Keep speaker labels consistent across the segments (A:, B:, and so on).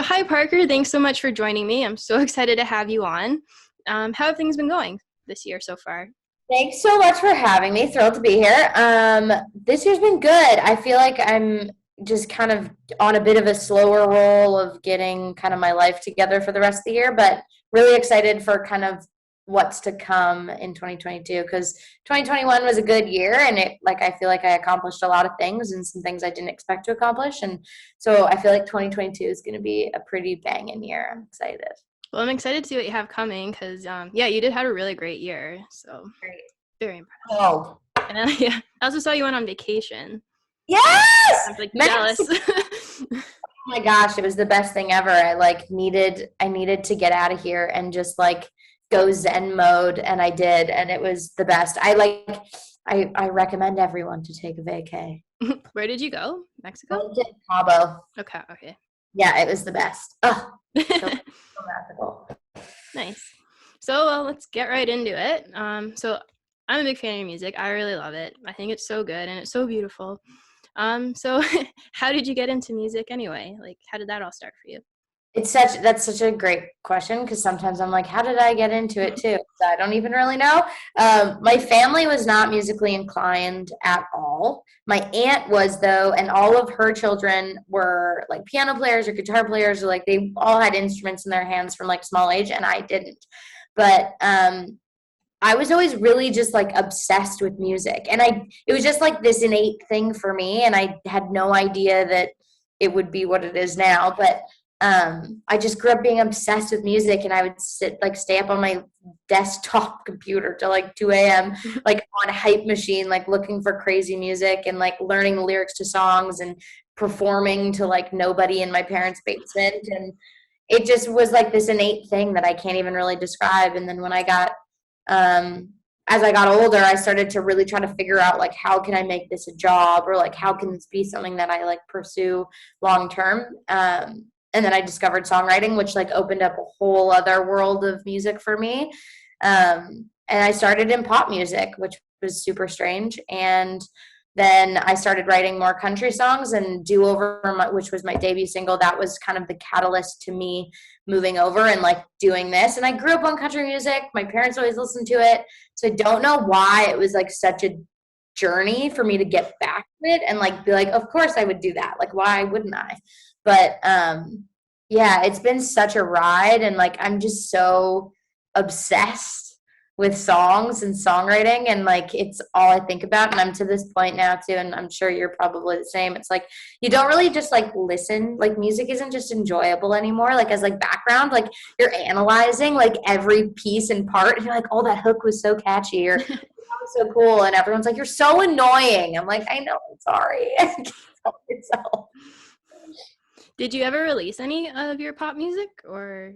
A: Hi, Parker. Thanks so much for joining me. I'm so excited to have you on. How have things been going this year so far?
B: Thanks so much for having me. Thrilled to be here. This year's been good. I feel like I'm just kind of on a bit of a slower roll of getting kind of my life together for the rest of the year, but really excited for kind of what's to come in 2022 because 2021 was a good year and I feel like I accomplished a lot of things and some things I didn't expect to accomplish. And so I feel like 2022 is going to be a pretty banging year. I'm excited.
A: Well, I'm excited to see what you have coming because, yeah, you did have a really great year. So
B: Great.
A: very impressed.
B: Oh,
A: And then, yeah, I also saw you went on vacation.
B: yes!
A: I'm like jealous.
B: Mexico. Oh my gosh, it was the best thing ever. I needed to get out of here and just like go Zen mode, and I did, and it was the best. I recommend everyone to take a vacay.
A: Where did you go?
B: I
A: Mexico?
B: went to Cabo.
A: Okay, okay.
B: Yeah, it was the best. Oh, so, so magical.
A: Nice. So, well, let's get right into it. So I'm a big fan of your music. I really love it. I think it's so good and it's so beautiful. So how did you get into music anyway? Like, how did that all start for you?
B: That's such a great question because sometimes I'm like, how did I get into it too? So I don't even really know. My family was not musically inclined at all. My aunt was though, and all of her children were like piano players or guitar players, or like they all had instruments in their hands from like small age, and I didn't. But I was always really just like obsessed with music, and it was just like this innate thing for me, and I had no idea that it would be what it is now. But I just grew up being obsessed with music, and I would stay up on my desktop computer till like 2 a.m. like on a hype machine, like looking for crazy music and like learning the lyrics to songs and performing to like nobody in my parents' basement. And it just was like this innate thing that I can't even really describe. And then um, as I got older, I started to really try to figure out like how can I make this a job, or like how can this be something that I like pursue long term. And then I discovered songwriting, which like opened up a whole other world of music for me. And I started in pop music, which was super strange. And then I started writing more country songs, and Do Over, which was my debut single. That was kind of the catalyst to me moving over and like doing this. And I grew up on country music. My parents always listened to it. So I don't know why it was like such a journey for me to get back to it and like be like, of course I would do that. Like, why wouldn't I? But yeah, it's been such a ride, and like I'm just so obsessed with songs and songwriting, and like it's all I think about. And I'm to this point now too, and I'm sure you're probably the same. It's like you don't really just like listen, like music isn't just enjoyable anymore, like as like background, like you're analyzing like every piece and part, and you're like, oh, that hook was so catchy, or that was so cool, and everyone's like, you're so annoying. I'm like, I know, I'm sorry. I can't help myself.
A: Did you ever release any of your pop music or?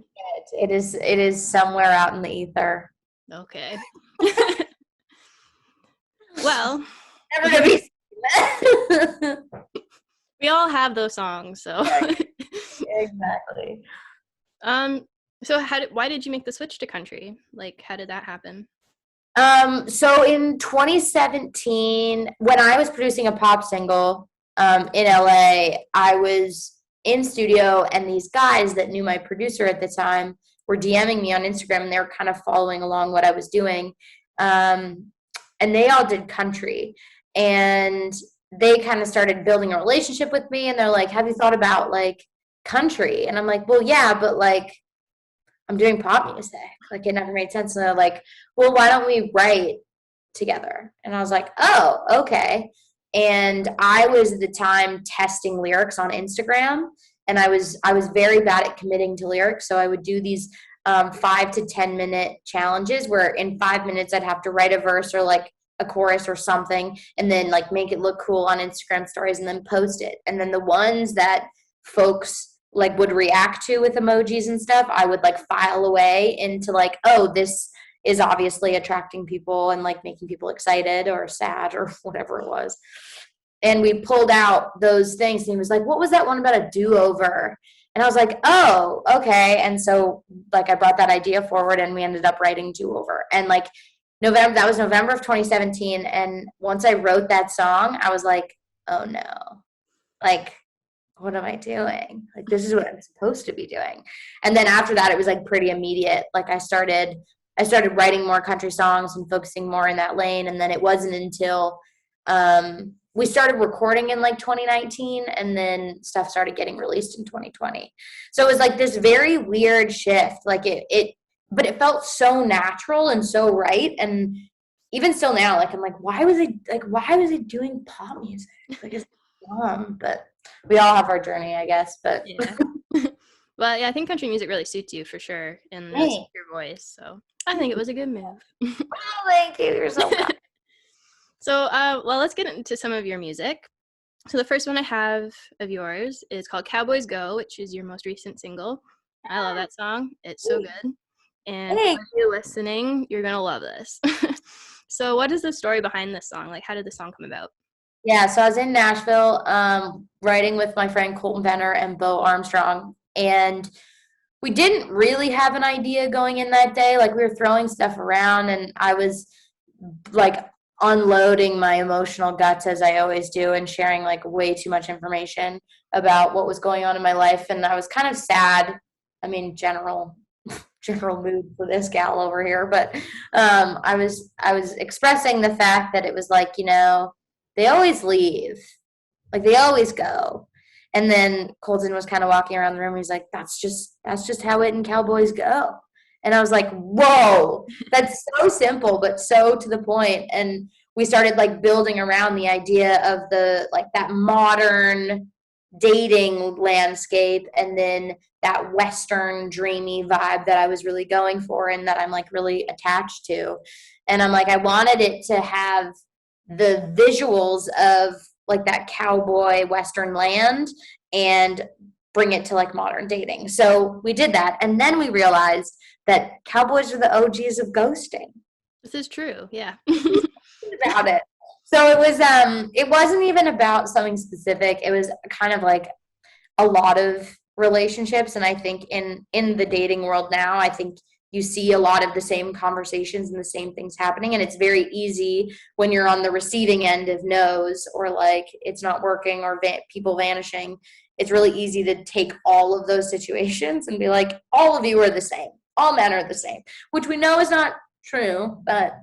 B: It is somewhere out in the ether.
A: Okay. Well,
B: Never gonna be.
A: we all have those songs, so.
B: Exactly.
A: um so why did you make the switch to country? Like, how did that happen?
B: So in 2017, when I was producing a pop single in LA, I was in studio, and these guys that knew my producer at the time were DMing me on Instagram, and they were kind of following along what I was doing. And they all did country, and they kind of started building a relationship with me, and they're like, have you thought about like country? And I'm like, well, yeah, but like I'm doing pop music. Like it never made sense. And they're like, well, why don't we write together? And I was like, oh, okay. And I was at the time testing lyrics on Instagram, and I was very bad at committing to lyrics. So I would do these 5 to 10 minute challenges where in 5 minutes I'd have to write a verse or like a chorus or something, and then like make it look cool on Instagram stories and then post it. And then the ones that folks like would react to with emojis and stuff, I would like file away into like, oh, this is obviously attracting people and like making people excited or sad or whatever it was. And we pulled out those things, and he was like, what was that one about a do-over? And I was like, oh, okay. And so like I brought that idea forward, and we ended up writing Do-Over. And like that was November of 2017. And once I wrote that song, I was like, oh no, like what am I doing? Like, this is what I'm supposed to be doing. And then after that, it was like pretty immediate. Like I started writing more country songs and focusing more in that lane. And then it wasn't until we started recording in like 2019, and then stuff started getting released in 2020. So it was like this very weird shift. Like but it felt so natural and so right. And even still now, like I'm like, why was I doing pop music? Like it's dumb, but we all have our journey, I guess. But
A: Yeah. Well, yeah, I think country music really suits you for sure, and
B: hey,
A: your voice. So I think it was a good move.
B: oh, thank you. You're so kind.
A: So, well, let's get into some of your music. So the first one I have of yours is called Cowboys Go, which is your most recent single. I love that song. It's so good. And
B: Hey.
A: if you're listening, you're going to love this. So what is the story behind this song? Like, how did the song come about?
B: Yeah, so I was in Nashville writing with my friend Colton Venner and Bo Armstrong, and we didn't really have an idea going in that day. Like we were throwing stuff around, and I was like unloading my emotional guts as I always do, and sharing like way too much information about what was going on in my life. And I was kind of sad. I mean, general mood for this gal over here, but I was expressing the fact that it was like, they always leave, like they always go. And then Colton was kind of walking around the room. He's like, that's just how it and Cowboys go. And I was like, whoa, that's so simple, but so to the point. And we started like building around the idea of the, like that modern dating landscape, and then that Western dreamy vibe that I was really going for and that I'm like really attached to. And I'm like, I wanted it to have the visuals of like that cowboy Western land and bring it to like modern dating. So we did that. And then we realized that cowboys are the OGs of ghosting.
A: This is true. Yeah.
B: About it. So it wasn't even about something specific. It was kind of like a lot of relationships. And I think in the dating world now, I think you see a lot of the same conversations and the same things happening. And it's very easy when you're on the receiving end of no's, or like it's not working, or people vanishing. It's really easy to take all of those situations and be like, all of you are the same. All men are the same, which we know is not true, but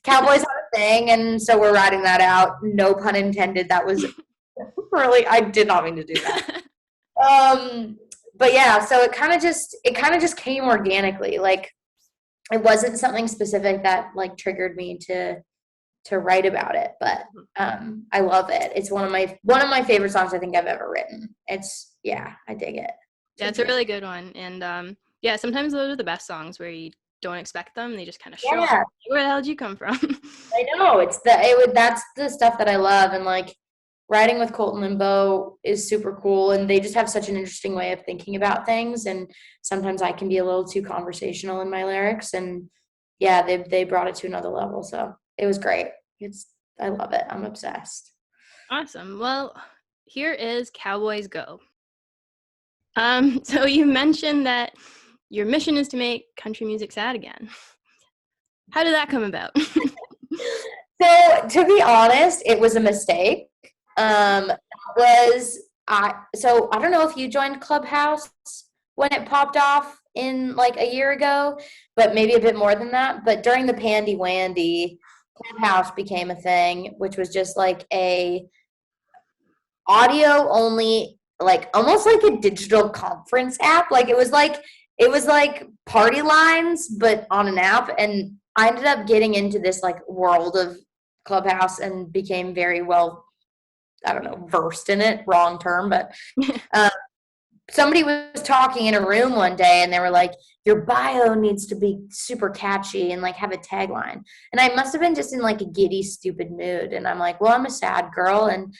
B: cowboys are a thing. And so we're riding that out. No pun intended. That was really, I did not mean to do that. But yeah, so it kind of just came organically. Like it wasn't something specific that like triggered me to write about it, but I love it. It's one of my favorite songs I think I've ever written. I dig it.
A: Yeah, it's a really good one. And yeah, sometimes those are the best songs where you don't expect them. They just kind of show up. Where the hell did you come from?
B: I know. That's the stuff that I love. And like writing with Colton and Bo is super cool, and they just have such an interesting way of thinking about things. And sometimes I can be a little too conversational in my lyrics, and yeah, they brought it to another level. So it was great. I love it. I'm obsessed.
A: Awesome. Well, here is Cowboys Go. So you mentioned that your mission is to make country music sad again. How did that come about?
B: So to be honest, it was a mistake. I don't know if you joined Clubhouse when it popped off in like a year ago, but maybe a bit more than that. But during the Pandy Wandy, Clubhouse became a thing, which was just like a audio only, like almost like a digital conference app. Like it was like party lines, but on an app. And I ended up getting into this like world of Clubhouse and became very well, I don't know, versed in it, wrong term, but somebody was talking in a room one day and they were like, your bio needs to be super catchy and like have a tagline. And I must have been just in like a giddy, stupid mood. And I'm like, well, I'm a sad girl and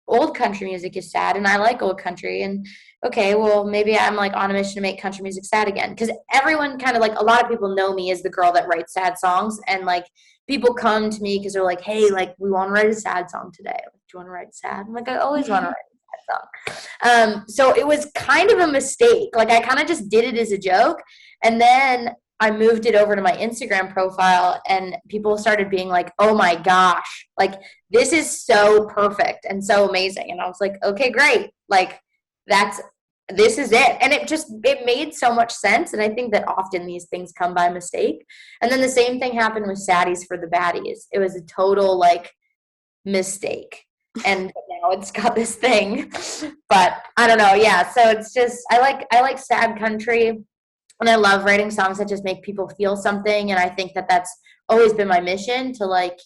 B: old country music is sad and I like old country. And okay, well, maybe I'm like on a mission to make country music sad again. Because everyone kind of like, a lot of people know me as the girl that writes sad songs. And like people come to me because they're like, hey, like we want to write a sad song today. Like, do you want to write sad? I'm like, I always want to write a sad song. So it was kind of a mistake. Like I kind of just did it as a joke. And then I moved it over to my Instagram profile and people started being like, oh my gosh, like this is so perfect and so amazing. And I was like, okay, great. Like this is it. And it made so much sense. And I think that often these things come by mistake. And then the same thing happened with Saddies for the Baddies. It was a total like mistake. And now it's got this thing. But I don't know. Yeah. So it's just, I like sad country, and I love writing songs that just make people feel something. And I think that that's always been my mission, to like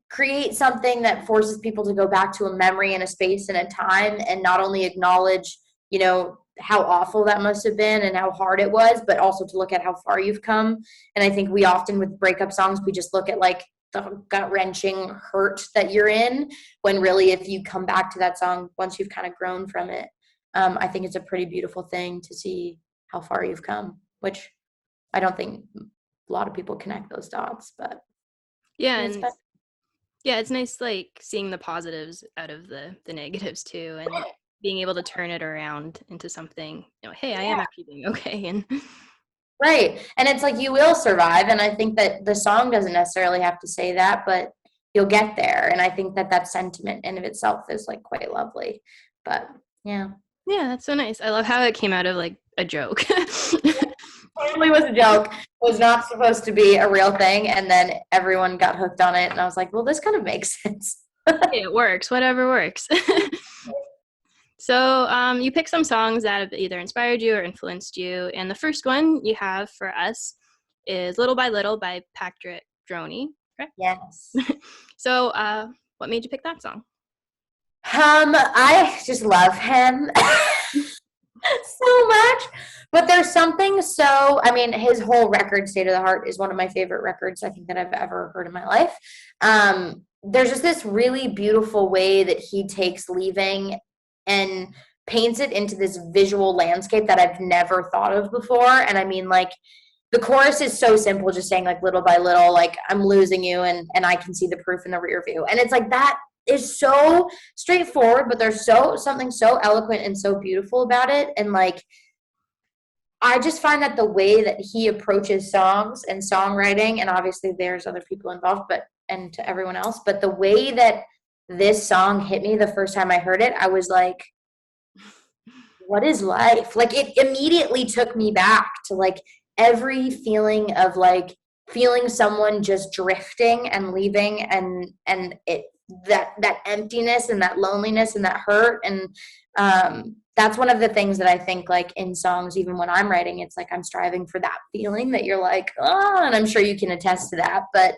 B: create something that forces people to go back to a memory and a space and a time, and not only acknowledge, you know, how awful that must have been and how hard it was, but also to look at how far you've come. And I think we often, with breakup songs, we just look at like the gut-wrenching hurt that you're in, when really if you come back to that song once you've kind of grown from it, I think it's a pretty beautiful thing to see how far you've come, which I don't think a lot of people connect those dots. But
A: yeah, and yeah, it's nice like seeing the positives out of the negatives too, and being able to turn it around into something, you know, hey, I am actually doing okay. And
B: right. And it's like, you will survive. And I think that the song doesn't necessarily have to say that, but you'll get there. And I think that that sentiment in of itself is like quite lovely. But yeah.
A: Yeah, that's so nice. I love how it came out of like a joke.
B: Totally was a joke. It was not supposed to be a real thing. And then everyone got hooked on it. And I was like, well, this kind of makes sense.
A: It works, whatever works. So you picked some songs that have either inspired you or influenced you. And the first one you have for us is Little by Little by Patrick Graye, correct?
B: Yes.
A: So what made you pick that song?
B: I just love him so much. But there's something so, I mean, his whole record, State of the Heart, is one of my favorite records I think that I've ever heard in my life. There's just this really beautiful way that he takes Leaving and paints it into this visual landscape that I've never thought of before. And I mean, like, the chorus is so simple, just saying like, little by little, like, I'm losing you, and I can see the proof in the rear view. And it's like, that is so straightforward, but there's something so eloquent and so beautiful about it. And like, I just find that the way that he approaches songs and songwriting, and obviously there's other people involved, and to everyone else, but the way that this song hit me the first time I heard it, I was like, what is life? Like, it immediately took me back to like every feeling of like feeling someone just drifting and leaving, and it, that emptiness and that loneliness and that hurt. And that's one of the things that I think, like, in songs, even when I'm writing, it's like I'm striving for that feeling that you're like, oh, and I'm sure you can attest to that. But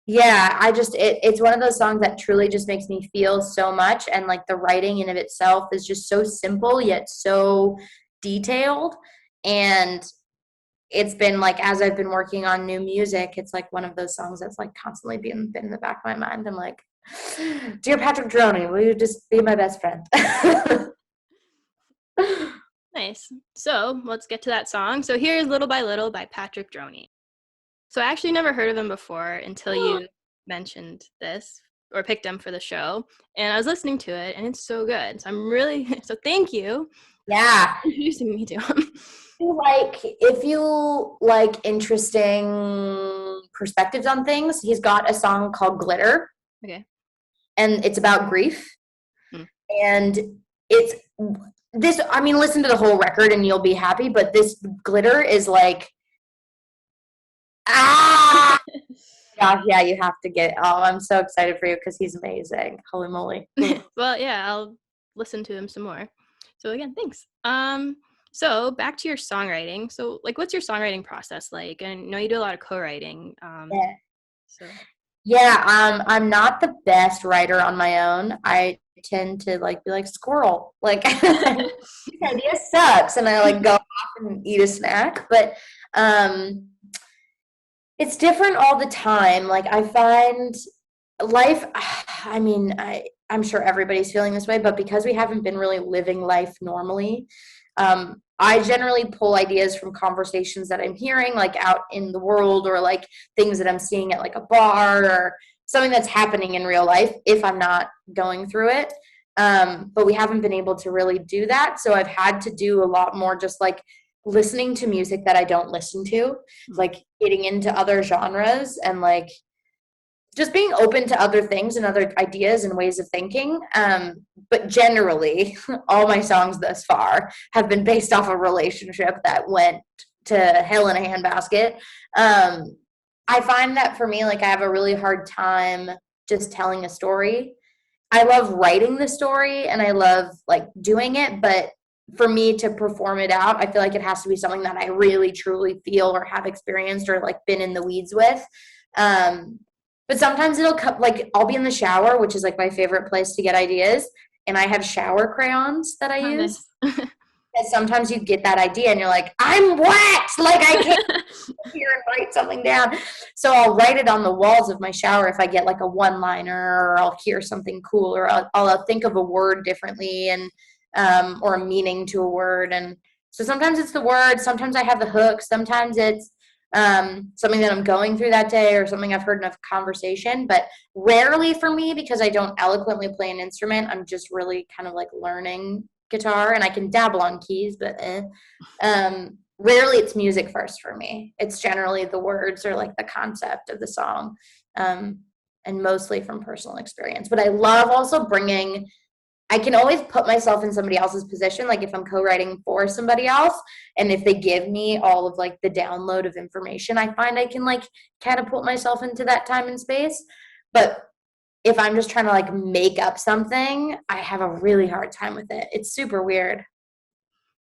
B: yeah, it's one of those songs that truly just makes me feel so much. And like, the writing in of itself is just so simple yet so detailed. And it's been like, as I've been working on new music, it's like one of those songs that's like constantly been in the back of my mind. I'm like, dear Patrick Graye, will you just be my best friend?
A: Nice. So let's get to that song. So here's Little by Little by Patrick Graye. So I actually never heard of him before until you mentioned this or picked him for the show. And I was listening to it, and it's so good. So so thank you.
B: Yeah.
A: For introducing me to him.
B: Like, if you like interesting perspectives on things, he's got a song called Glitter.
A: Okay.
B: And it's about grief. And it's this, I mean, listen to the whole record and you'll be happy, but this Glitter is like, gosh, yeah, you have to get it. Oh, I'm so excited for you because he's amazing. Holy moly.
A: Well, yeah, I'll listen to him some more. So again, thanks. So back to your songwriting. So like, what's your songwriting process like? And I know you do a lot of co-writing.
B: Yeah.
A: So.
B: Yeah, I'm not the best writer on my own. I tend to like be like, squirrel, like, this idea sucks, and I like go off and eat a snack. But it's different all the time. Like, I find life, I mean, I'm sure everybody's feeling this way, but because we haven't been really living life normally, I generally pull ideas from conversations that I'm hearing, like, out in the world, or like things that I'm seeing at like a bar, or something that's happening in real life if I'm not going through it. But we haven't been able to really do that. So I've had to do a lot more just like listening to music that I don't listen to, like getting into other genres and like just being open to other things and other ideas and ways of thinking. But generally, all my songs thus far have been based off a relationship that went to hell in a handbasket. I find that for me, like I have a really hard time just telling a story. I love writing the story and I love like doing it, but for me to perform it out, I feel like it has to be something that I really truly feel or have experienced or like been in the weeds with. Um, but sometimes it'll come like I'll be in the shower, which is like my favorite place to get ideas, and I have shower crayons that I
A: Oh,
B: use.
A: nice.
B: And sometimes you get that idea and you're like, I'm wet, like I can't here and write something down. So I'll write it on the walls of my shower if I get like a one liner or I'll hear something cool or I'll think of a word differently and or a meaning to a word. And so sometimes it's the word, sometimes I have the hook, sometimes it's something that I'm going through that day or something I've heard in a conversation, but rarely for me because I don't eloquently play an instrument. I'm just really kind of like learning guitar and I can dabble on keys, but rarely it's music first for me. It's generally the words or like the concept of the song, and mostly from personal experience. But I love also bringing, I can always put myself in somebody else's position, like if I'm co-writing for somebody else, and if they give me all of like the download of information, I find I can like catapult myself into that time and space. But if I'm just trying to like make up something, I have a really hard time with it. It's super weird.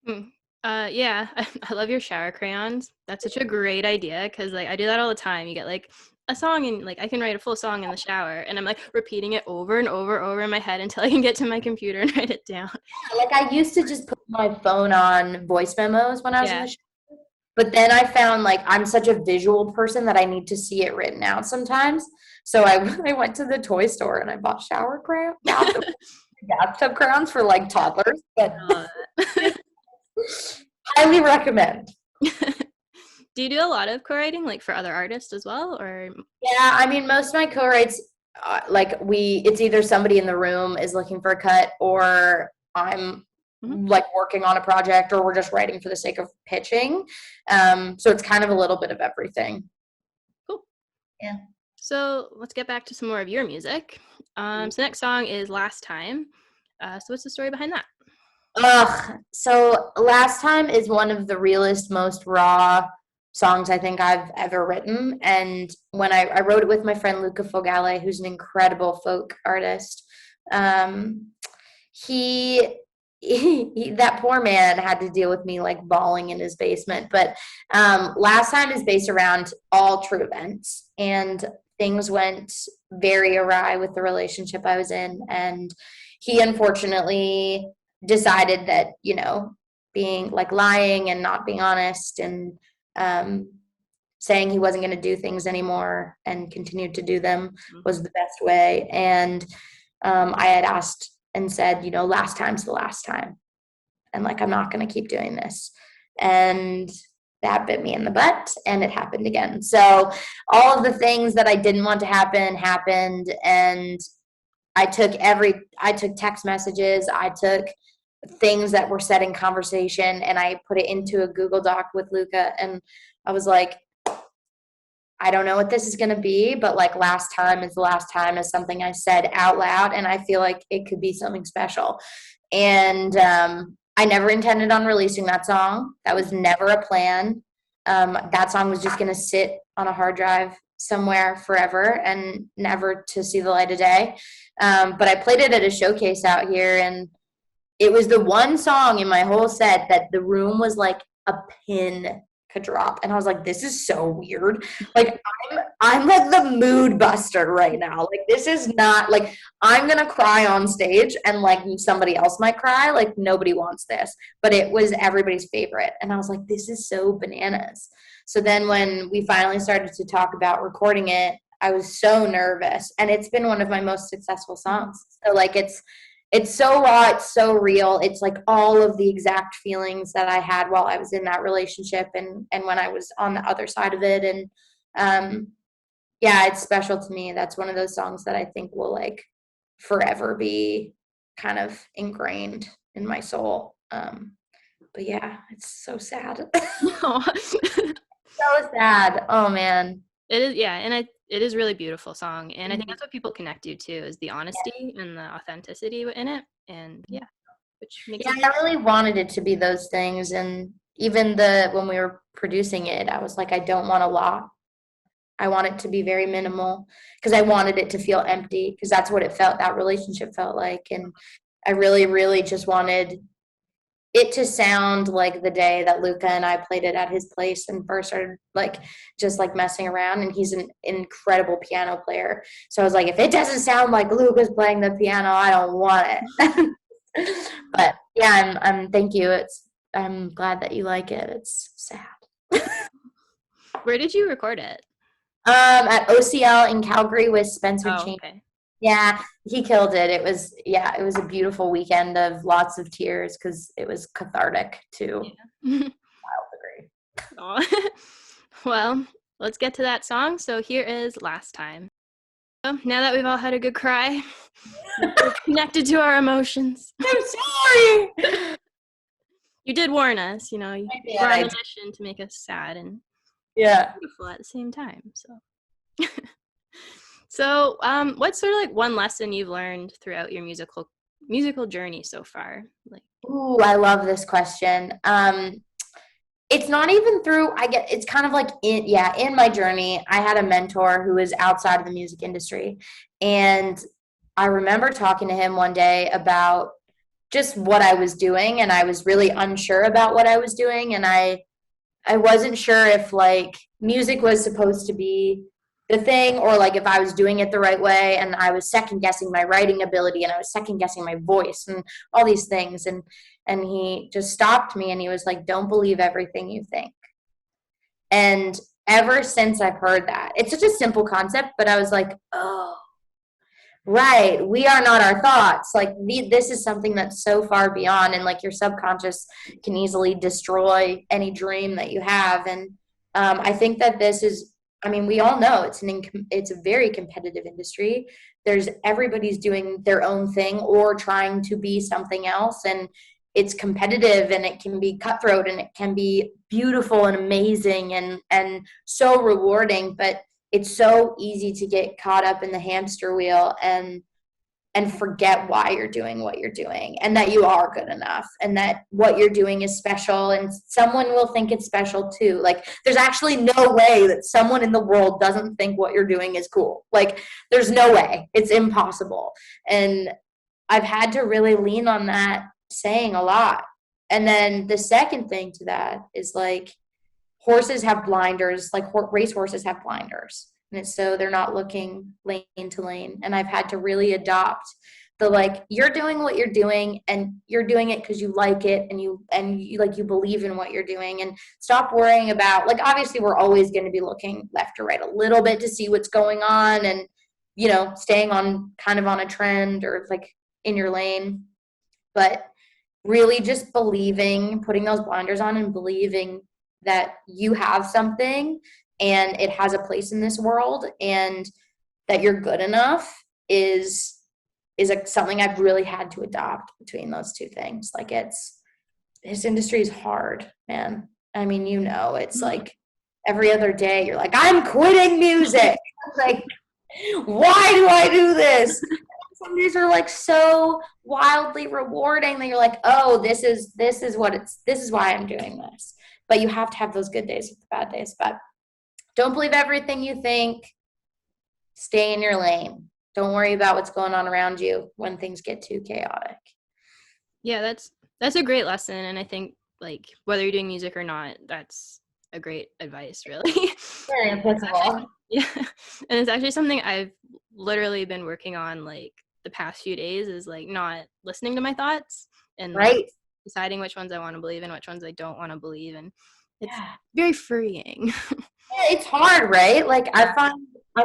A: Hmm. Yeah, I love your shower crayons. That's such a great idea because like I do that all the time. You get like a song and like I can write a full song in the shower and I'm like repeating it over and over in my head until I can get to my computer and write it down.
B: Like I used to just put my phone on voice memos when I was in
A: Yeah.
B: the shower, but then I found like I'm such a visual person that I need to see it written out sometimes. So I went to the toy store and I bought shower crayon, bathtub crayons for like toddlers, but
A: I love
B: highly recommend.
A: it. Do you do a lot of co-writing like for other artists as well or
B: Yeah, I mean, most of my co-writes, it's either somebody in the room is looking for a cut or I'm
A: Mhm.
B: like working on a project or we're just writing for the sake of pitching. So it's kind of a little bit of everything.
A: Cool.
B: Yeah.
A: So let's get back to some more of your music. So next song is Last Time. So what's the story behind that?
B: Ugh. So Last Time is one of the realest, most raw songs I think I've ever written. And when I wrote it with my friend Luca Fogale, who's an incredible folk artist, um, he, that poor man had to deal with me like bawling in his basement. But Last Time is based around all true events. And things went very awry with the relationship I was in. And he unfortunately decided that, being like lying and not being honest and um, saying he wasn't going to do things anymore and continued to do them was the best way. And I had asked and said, last time's the last time. And like, I'm not going to keep doing this. And that bit me in the butt and it happened again. So all of the things that I didn't want to happen happened. And I took text messages, I took things that were said in conversation and I put it into a Google Doc with Luca and I was like, I don't know what this is going to be, but like last time is the last time is something I said out loud and I feel like it could be something special. And I never intended on releasing that song. That was never a plan. That song was just going to sit on a hard drive somewhere forever and never to see the light of day. But I played it at a showcase out here, and it was the one song in my whole set that the room was like a pin could drop, and I was like, "This is so weird." Like I'm like the mood buster right now. Like this is not like I'm gonna cry on stage, and like somebody else might cry. Like nobody wants this, but it was everybody's favorite, and I was like, "This is so bananas." So then when we finally started to talk about recording it, I was so nervous, and it's been one of my most successful songs. So like it's so raw, it's so real. It's like all of the exact feelings that I had while I was in that relationship and when I was on the other side of it. And yeah, it's special to me. That's one of those songs that I think will like forever be kind of ingrained in my soul. But yeah, it's so sad.
A: No.
B: So sad. Oh man.
A: It is, yeah, and it is really beautiful song, and I think that's what people connect to too, is the honesty and the authenticity in it, and yeah, which makes
B: Yeah,
A: it.
B: I really wanted it to be those things, and even when we were producing it, I was like, I don't want a lot. I want it to be very minimal because I wanted it to feel empty because that's what it felt, that relationship felt like. And I really, really just wanted it to sound like the day that Luca and I played it at his place and first started like just like messing around. And he's an incredible piano player. So I was like, if it doesn't sound like Luca's playing the piano, I don't want it. But yeah, I'm thank you. I'm glad that you like it. It's sad.
A: Where did you record it?
B: At OCL in Calgary with Spencer
A: Oh,
B: Chan.
A: okay.
B: Yeah, he killed it. It was a beautiful weekend of lots of tears because it was cathartic too.
A: Yeah.
B: I'll agree.
A: Aw. Well, let's get to that song. So here is Last Time. So now that we've all had a good cry, we're connected to our emotions.
B: I'm sorry.
A: You did warn us, you know, you were on a mission to make us sad and beautiful at the same time. So, so what's sort of like one lesson you've learned throughout your musical journey so far? Like,
B: Ooh, I love this question. It's not even through, it's kind of like in my journey, I had a mentor who was outside of the music industry. And I remember talking to him one day about just what I was doing, and I was really unsure about what I was doing, and I wasn't sure if like music was supposed to be the thing or like if I was doing it the right way, and I was second guessing my writing ability and I was second guessing my voice and all these things, and he just stopped me and he was like, don't believe everything you think. And ever since I've heard that, it's such a simple concept, but I was like, oh, right, we are not our thoughts. Like this is something that's so far beyond, and like your subconscious can easily destroy any dream that you have. And I think that this is, I mean, we all know it's a very competitive industry. There's everybody's doing their own thing or trying to be something else, and it's competitive and it can be cutthroat and it can be beautiful and amazing and so rewarding, but it's so easy to get caught up in the hamster wheel and forget why you're doing what you're doing and that you are good enough and that what you're doing is special and someone will think it's special too. Like there's actually no way that someone in the world doesn't think what you're doing is cool. Like there's no way. It's impossible. And I've had to really lean on that saying a lot. And then the second thing to that is like horses have blinders, like race horses have blinders. And so they're not looking lane to lane. And I've had to really adopt the like, you're doing what you're doing and you're doing it because you like it and you like you believe in what you're doing, and stop worrying about like obviously we're always going to be looking left or right a little bit to see what's going on and you know, staying on kind of on a trend or like in your lane. But really just believing, putting those blinders on and believing that you have something and it has a place in this world and that you're good enough is something I've really had to adopt between those two things. Like this industry is hard, man. I mean, you know, it's like every other day you're like, I'm quitting music. Like, why do I do this? Some days are like so wildly rewarding that you're like, oh, this is why I'm doing this. But you have to have those good days with the bad days. But don't believe everything you think. Stay in your lane. Don't worry about what's going on around you when things get too chaotic.
A: Yeah, that's a great lesson, and I think like whether you're doing music or not, that's a great advice, really.
B: Very applicable.
A: Yeah, and it's actually something I've literally been working on like the past few days is like not listening to my thoughts and like, deciding which ones I want to believe and which ones I don't want to believe, and it's very freeing.
B: Yeah, it's hard, right? Like I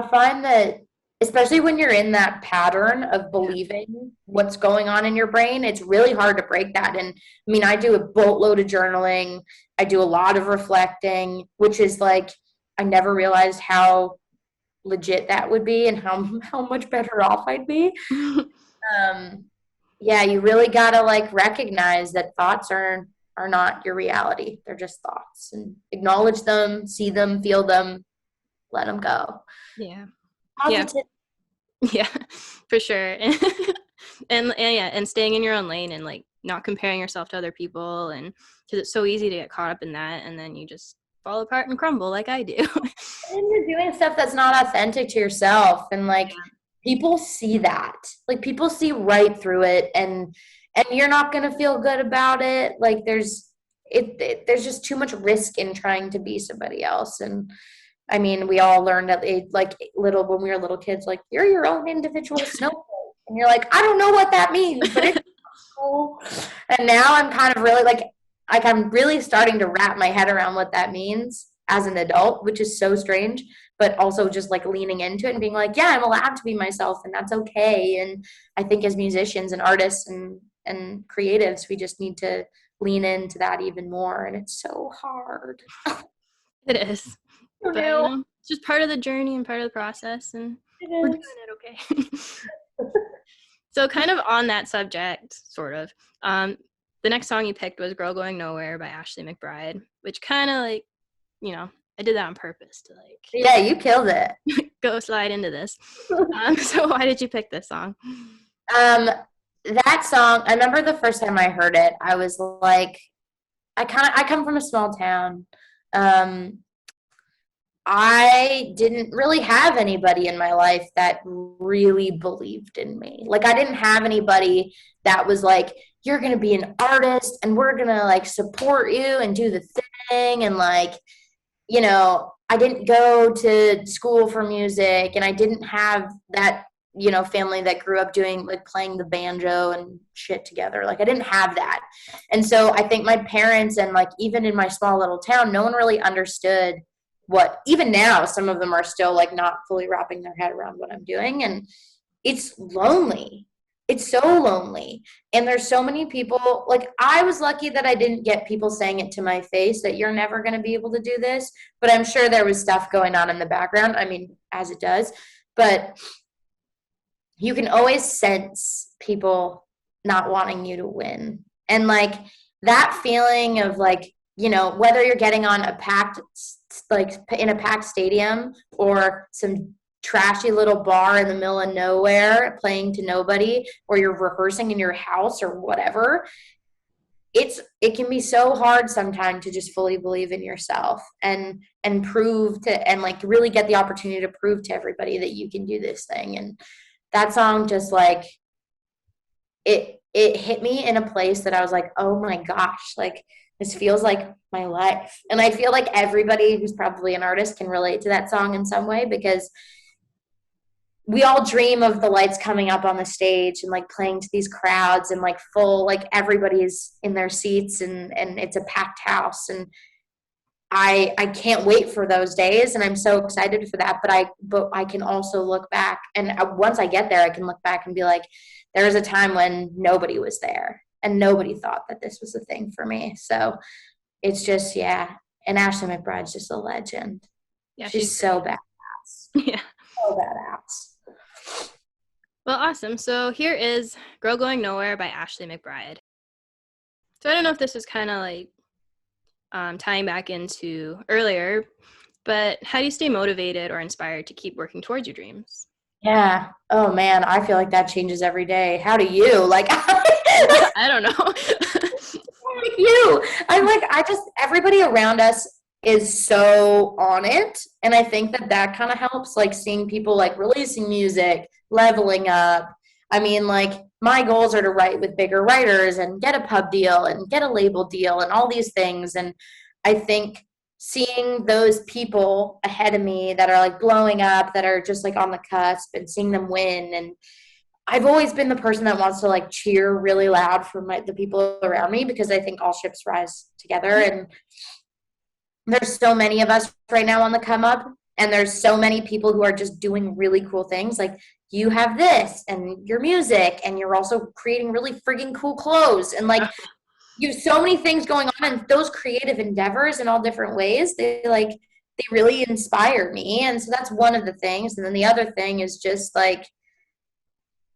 B: find that especially when you're in that pattern of believing what's going on in your brain, it's really hard to break that. And I mean, I do a boatload of journaling. I do a lot of reflecting, which is like I never realized how legit that would be and how much better off I'd be. Yeah, you really gotta like recognize that thoughts are not your reality. They're just thoughts, and acknowledge them, see them, feel them, let them go.
A: Yeah.
B: Positive.
A: Yeah, for sure. And yeah, and staying in your own lane and like not comparing yourself to other people, and because it's so easy to get caught up in that, and then you just fall apart and crumble like I do.
B: And you're doing stuff that's not authentic to yourself, and like people see that. Like people see right through it, and you're not gonna feel good about it. Like there's just too much risk in trying to be somebody else. And I mean, we all learned at like little when we were little kids, like you're your own individual snowflake, and you're like, I don't know what that means, but it's cool. And now I'm kind of really like I'm really starting to wrap my head around what that means as an adult, which is so strange, but also just like leaning into it and being like, yeah, I'm allowed to be myself, and that's okay. And I think as musicians and artists and creatives, we just need to lean into that even more, and it's so hard.
A: It is. But you know, it's just part of the journey and part of the process, and we're doing it okay. So kind of on that subject, sort of, the next song you picked was Girl Going Nowhere by Ashley McBryde, which kind of like, you know, I did that on purpose to like.
B: Yeah, you killed it.
A: Go slide into this. So why did you pick this song?
B: That song, I remember the first time I heard it, I was like, I come from a small town. I didn't really have anybody in my life that really believed in me. Like I didn't have anybody that was like, you're going to be an artist and we're going to like support you and do the thing. And like, you know, I didn't go to school for music, and I didn't have that, you know, family that grew up doing like playing the banjo and shit together. Like I didn't have that. And so I think my parents and like even in my small little town, no one really understood what, even now, some of them are still like not fully wrapping their head around what I'm doing. And it's lonely. It's so lonely. And there's so many people, like I was lucky that I didn't get people saying it to my face that you're never going to be able to do this. But I'm sure there was stuff going on in the background. I mean, as it does. But you can always sense people not wanting you to win. And like that feeling of like, you know, whether you're getting on a packed, like in a packed stadium or some trashy little bar in the middle of nowhere playing to nobody, or you're rehearsing in your house or whatever, it can be so hard sometimes to just fully believe in yourself and prove to, and like really get the opportunity to prove to everybody that you can do this thing. And that song just like it hit me in a place that I was like, oh my gosh, like this feels like my life. And I feel like everybody who's probably an artist can relate to that song in some way, because we all dream of the lights coming up on the stage and like playing to these crowds and like full, like everybody's in their seats and it's a packed house. And I can't wait for those days, and I'm so excited for that. But I can also look back, and once I get there, I can look back and be like, there was a time when nobody was there and nobody thought that this was a thing for me. So it's just, yeah. And Ashley McBryde's just a legend. Yeah, she's so badass.
A: Yeah,
B: so badass.
A: Well, awesome. So here is Girl Going Nowhere by Ashley McBryde. So I don't know if this is kind of like tying back into earlier, but how do you stay motivated or inspired to keep working towards your dreams?
B: Yeah. Oh man, I feel like that changes every day. How do you? Like
A: I don't know.
B: Like you. I'm like, everybody around us is so on it. And I think that kind of helps, like seeing people like releasing music, leveling up. I mean, like my goals are to write with bigger writers and get a pub deal and get a label deal and all these things. And I think seeing those people ahead of me that are like blowing up, that are just like on the cusp, and seeing them win. And I've always been the person that wants to like cheer really loud for the people around me, because I think all ships rise together. And there's so many of us right now on the come up, and there's so many people who are just doing really cool things. Like you have this and your music, and you're also creating really friggin' cool clothes, and like you have so many things going on, and those creative endeavors in all different ways, they really inspire me. And so that's one of the things. And then the other thing is just like,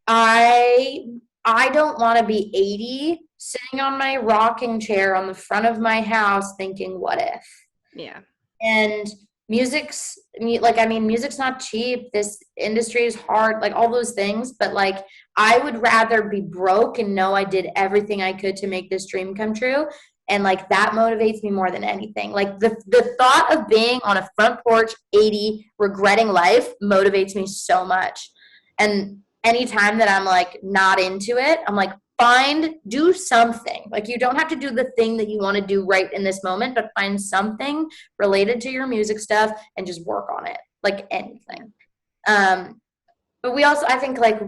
B: I don't want to be 80 sitting on my rocking chair on the front of my house thinking, what if?
A: Yeah.
B: And music's not cheap. This industry is hard, like all those things. But like, I would rather be broke and know I did everything I could to make this dream come true. And like, that motivates me more than anything. Like the thought of being on a front porch, 80, regretting life motivates me so much. And anytime that I'm like not into it, I'm like, do something. Like, you don't have to do the thing that you want to do right in this moment, but find something related to your music stuff and just work on it, like anything. But I think like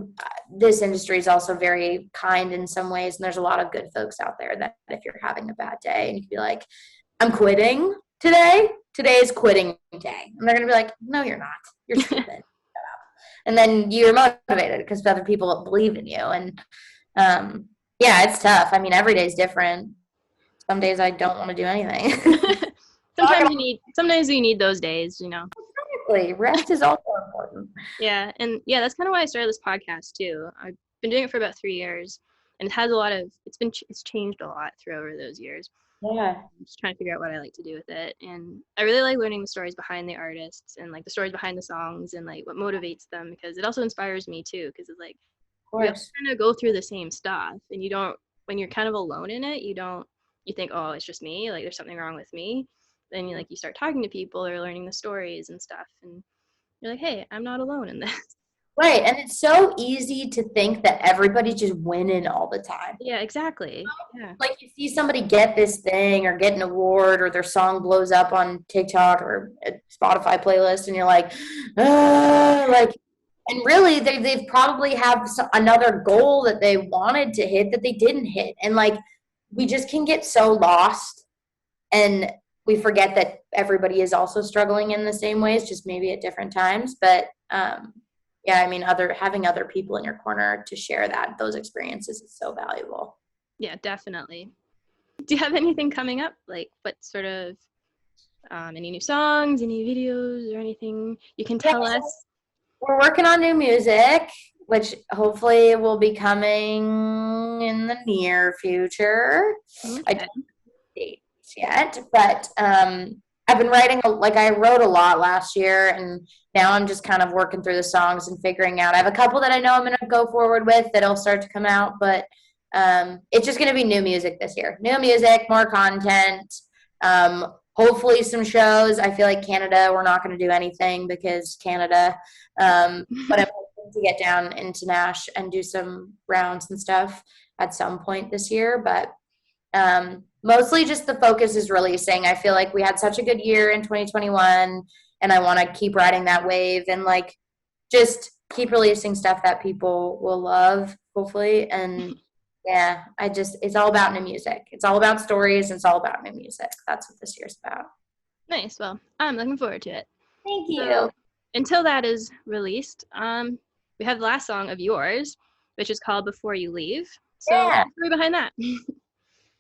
B: this industry is also very kind in some ways, and there's a lot of good folks out there that if you're having a bad day and you can be like, I'm quitting today is quitting day, and they're gonna be like, no, you're not, you're stupid. And then you're motivated because other people believe in you. And yeah, it's tough. I mean, every day is different. Some days I don't want to do anything.
A: Sometimes you need those days, you know.
B: Exactly. Rest is also important.
A: Yeah, and yeah, that's kind of why I started this podcast too. I've been doing it for about 3 years, and it has it's changed a lot throughout those years.
B: Yeah.
A: I'm just trying to figure out what I like to do with it, and I really like learning the stories behind the artists and like the stories behind the songs and like what motivates them, because it also inspires me too, because it's like we all kind of go through the same stuff, and when you're kind of alone in it, you think, oh, it's just me, like there's something wrong with me. Then you start talking to people or learning the stories and stuff, and you're like, hey, I'm not alone in this.
B: Right. And it's so easy to think that everybody's just winning all the time.
A: Yeah, exactly. Yeah.
B: Like, you see somebody get this thing or get an award, or their song blows up on TikTok or a Spotify playlist, and you're like, and really they've probably have another goal that they wanted to hit that they didn't hit. And like, we just can get so lost, and we forget that everybody is also struggling in the same ways, just maybe at different times. But yeah, I mean, having other people in your corner to share those experiences is so valuable.
A: Yeah, definitely. Do you have anything coming up? Like, what sort of any new songs, any videos, or anything you can tell us?
B: We're working on new music, which hopefully will be coming in the near future. Okay. I don't have dates yet, but I've been writing, I wrote a lot last year, and now I'm just kind of working through the songs and figuring out. I have a couple that I know I'm going to go forward with that'll start to come out, but it's just going to be new music this year. New music, more content, hopefully some shows. I feel like Canada, we're not going to do anything because Canada, but I'm hoping to get down into Nash and do some rounds and stuff at some point this year, but mostly just the focus is releasing. I feel like we had such a good year in 2021, and I want to keep riding that wave and like just keep releasing stuff that people will love, hopefully. And yeah, it's all about new music. It's all about stories. And it's all about new music. That's what this year's about.
A: Nice. Well, I'm looking forward to it.
B: Thank you.
A: So, until that is released, we have the last song of yours, which is called Before You Leave. So what's the story behind that?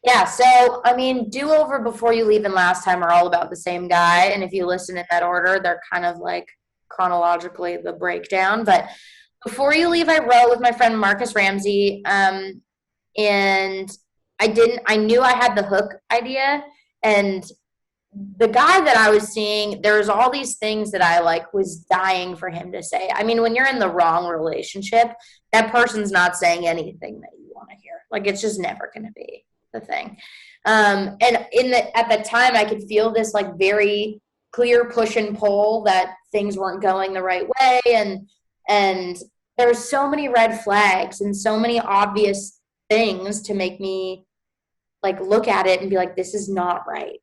B: Yeah, so, I mean, Do Over, Before You Leave, and Last Time are all about the same guy, and if you listen in that order, they're kind of like chronologically the breakdown. But Before You Leave, I wrote with my friend Marcus Ramsey, and I knew I had the hook idea, and the guy that I was seeing, there was all these things that I was dying for him to say. I mean, when you're in the wrong relationship, that person's not saying anything that you want to hear. Like, it's just never going to be the thing. And at the time, I could feel this very clear push and pull that things weren't going the right way, and there were so many red flags and so many obvious things to make me look at it and be like, this is not right.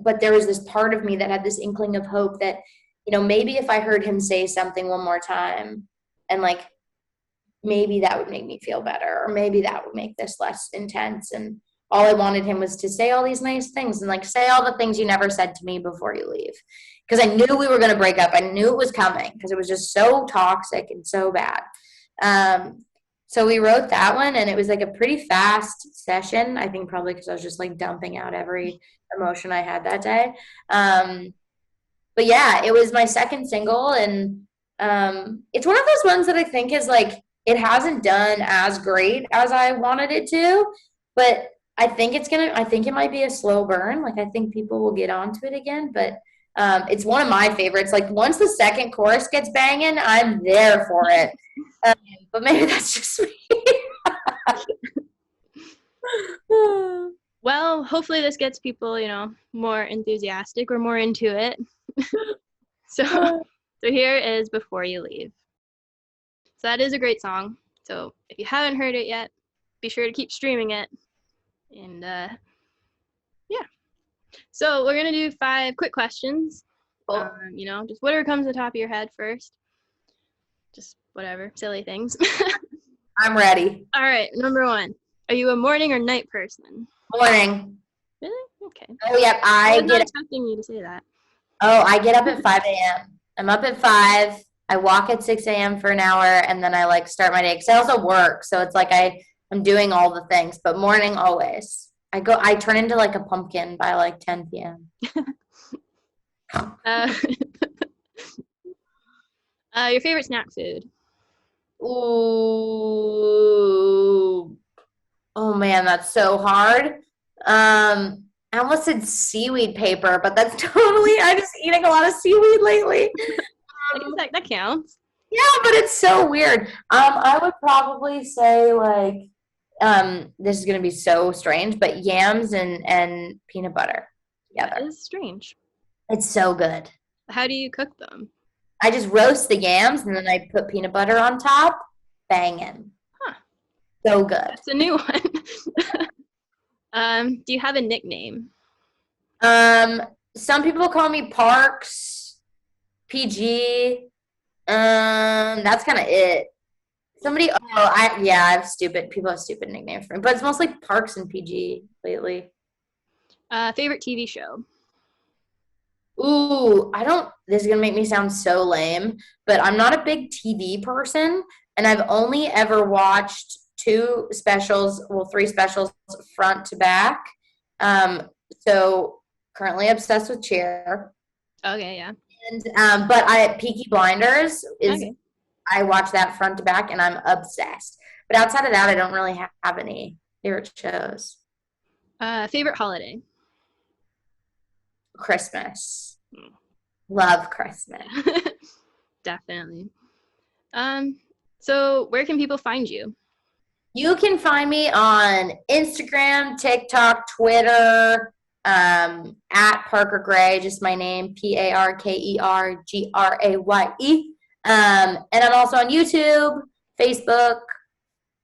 B: But there was this part of me that had this inkling of hope that, maybe if I heard him say something one more time, and maybe that would make me feel better, or maybe that would make this less intense. And all I wanted him was to say all these nice things and say all the things you never said to me before you leave. Because I knew we were going to break up. I knew it was coming because it was just so toxic and so bad. So we wrote that one, and it was a pretty fast session. I think probably because I was just dumping out every emotion I had that day. But yeah, it was my second single, and it's one of those ones that I think is it hasn't done as great as I wanted it to, but I think it might be a slow burn. I think people will get onto it again, but It's one of my favorites. Like once the second chorus gets banging, I'm there for it. But maybe that's just me.
A: Well, hopefully this gets people, more enthusiastic or more into it. So here is Before You Leave. So that is a great song. So if you haven't heard it yet, be sure to keep streaming it. And yeah. So we're going to do 5 quick questions.
B: Cool.
A: Just whatever comes to the top of your head first. Just whatever, silly things.
B: I'm ready.
A: All right, number 1. Are you a morning or night person?
B: Morning.
A: Really? Okay.
B: Oh, yeah.
A: I was not expecting you to say that.
B: Oh, I get up at 5 a.m. I'm up at 5. I walk at 6 a.m. for an hour, and then I start my day. Because I also work, so it's like I'm doing all the things. But morning always. I turn into a pumpkin by 10 p.m.
A: Your favorite snack food?
B: Ooh. Oh man, that's so hard. I almost said seaweed paper, but that's totally, I'm just eating a lot of seaweed lately.
A: I guess that counts.
B: Yeah, but it's so weird. I would probably say this is gonna be so strange, but yams and peanut butter together.
A: That is strange.
B: It's so good.
A: How do you cook them?
B: I just roast the yams and then I put peanut butter on top. Banging.
A: Huh.
B: So good.
A: That's a new one. Do you have a nickname?
B: Some people call me Parks, PG. That's kind of it. I have people have stupid nicknames for me, but it's mostly Parks and PG lately.
A: Favorite TV show?
B: Ooh, this is gonna make me sound so lame, but I'm not a big TV person, and I've only ever watched 3 specials front to back. So currently obsessed with Cheer.
A: Okay, yeah.
B: And but Peaky Blinders is okay. I watch that front to back, and I'm obsessed. But outside of that, I don't really have any favorite shows.
A: Favorite holiday?
B: Christmas. Love Christmas.
A: Definitely. So where can people find you?
B: You can find me on Instagram, TikTok, Twitter, at Parker Graye, just my name, ParkerGraye. And I'm also on YouTube, Facebook,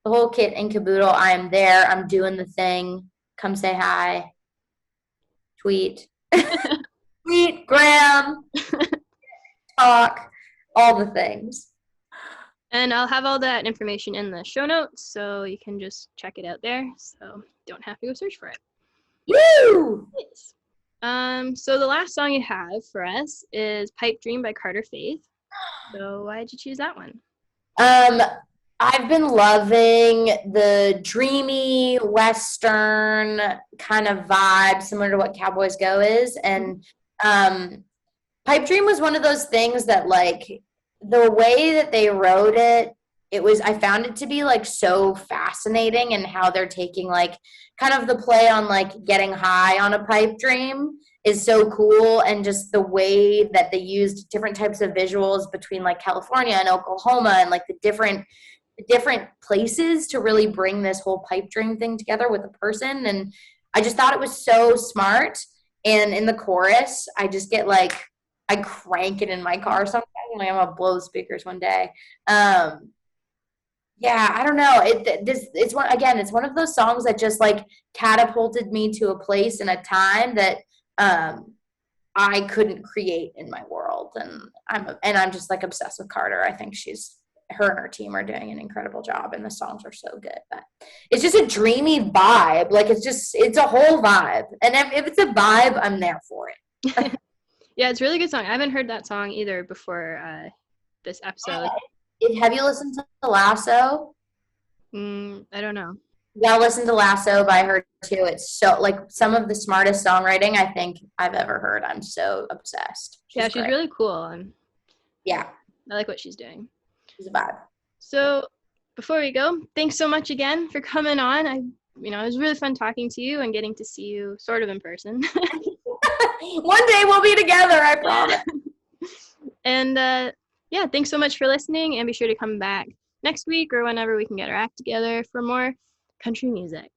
B: the whole kit and caboodle. I am there. I'm doing the thing. Come say hi. Tweet. Tweet, gram, talk, all the things.
A: And I'll have all that information in the show notes, so you can just check it out there. So you don't have to go search for it.
B: Woo!
A: Yes. So the last song you have for us is Pipe Dream by Carter Faith. So why did you choose that one?
B: I've been loving the dreamy Western kind of vibe, similar to what Cowboys Go is. And Pipe Dream was one of those things that the way that they wrote it, I found it to be so fascinating, and how they're taking kind of the play on getting high on a pipe dream is so cool. And just the way that they used different types of visuals between California and Oklahoma, and the different places to really bring this whole pipe dream thing together with a person. And I just thought it was so smart. And in the chorus, I just get I crank it in my car sometimes. I'm gonna blow the speakers one day. Yeah, I don't know. It's one of those songs that just catapulted me to a place and a time that I couldn't create in my world. And I'm just obsessed with Carter. I think her and her team are doing an incredible job, and the songs are so good. But it's just a dreamy vibe. It's a whole vibe. And if it's a vibe, I'm there for it.
A: Yeah, it's a really good song. I haven't heard that song either before this episode.
B: Have you listened to Lasso?
A: I don't know.
B: Yeah, listen to Lasso by her too. It's so some of the smartest songwriting I think I've ever heard. I'm so obsessed.
A: She's really cool.
B: Yeah.
A: I like what she's doing.
B: She's a vibe.
A: So before we go, thanks so much again for coming on. It was really fun talking to you and getting to see you sort of in person.
B: One day we'll be together, I promise.
A: And yeah, thanks so much for listening, and be sure to come back next week or whenever we can get our act together for more country music.